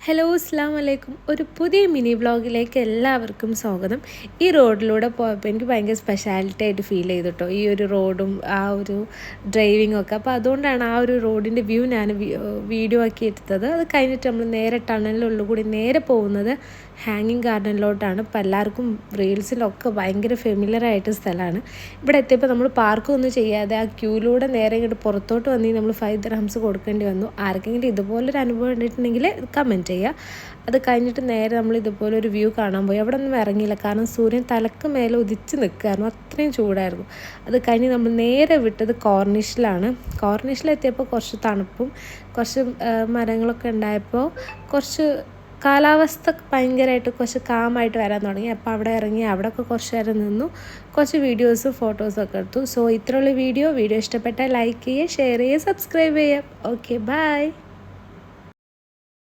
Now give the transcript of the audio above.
Hello അസ്സാം വലൈക്കും. ഒരു പുതിയ മിനി വ്ളോഗിലേക്ക് എല്ലാവർക്കും സ്വാഗതം. ഈ റോഡിലൂടെ പോയപ്പോൾ എനിക്ക് ഭയങ്കര സ്പെഷ്യാലിറ്റി ആയിട്ട് ഫീൽ ചെയ്തു കേട്ടോ, ഈ ഒരു റോഡും ആ ഒരു ഡ്രൈവിങ്ങും ഒക്കെ. അപ്പോൾ അതുകൊണ്ടാണ് ആ ഒരു റോഡിൻ്റെ വ്യൂ ഞാൻ വീഡിയോ ആക്കി എടുത്തത്. അത് കഴിഞ്ഞിട്ട് നമ്മൾ നേരെ ടണലിനുള്ളിൽ കൂടി നേരെ പോകുന്നത് ഹാങ്ങിങ് ഗാർഡനിലോട്ടാണ്. ഇപ്പോൾ എല്ലാവർക്കും റീൽസിലൊക്കെ ഭയങ്കര ഫെമിലർ ആയിട്ട് സ്ഥലമാണ്. ഇവിടെ എത്തിയപ്പോൾ നമ്മൾ പാർക്കൊന്നും ചെയ്യാതെ ആ ക്യൂയിലൂടെ നേരെ ഇങ്ങോട്ട് പുറത്തോട്ട് വന്ന് നമ്മൾ 5 ദിർഹംസ് കൊടുക്കേണ്ടി വന്നു. ആർക്കെങ്കിലും ഇതുപോലൊരു അനുഭവം ഉണ്ടായിട്ടുണ്ടെങ്കിൽ കമൻറ്റ് ചെയ്യുക. അത് കഴിഞ്ഞിട്ട് നേരെ നമ്മൾ ഇതുപോലെ ഒരു വ്യൂ കാണാൻ പോയി. അവിടെ ഒന്നും ഇറങ്ങിയില്ല, കാരണം സൂര്യൻ തലക്ക് മേലെ ഉദിച്ച് നിൽക്കുകയായിരുന്നു, അത്രയും ചൂടായിരുന്നു. അത് കഴിഞ്ഞ് നമ്മൾ നേരെ വിട്ടത് കോർണിഷിലാണ്. കോർണിഷിലെത്തിയപ്പോൾ കുറച്ച് തണുപ്പും കുറച്ച് മരങ്ങളൊക്കെ ഉണ്ടായപ്പോൾ കുറച്ച് കാലാവസ്ഥ ഭയങ്കരമായിട്ട് കുറച്ച് കാമായിട്ട് വരാൻ തുടങ്ങി. അപ്പോൾ അവിടെ ഇറങ്ങി അവിടെയൊക്കെ കുറച്ച് നേരം നിന്നു, കുറച്ച് വീഡിയോസും ഫോട്ടോസും ഒക്കെ എടുത്തു. സോ ഇത്രയുള്ള വീഡിയോ ഇഷ്ടപ്പെട്ടാൽ ലൈക്ക് ചെയ്യുക, ഷെയർ ചെയ്യുക, സബ്സ്ക്രൈബ് ചെയ്യുക. Okay, by.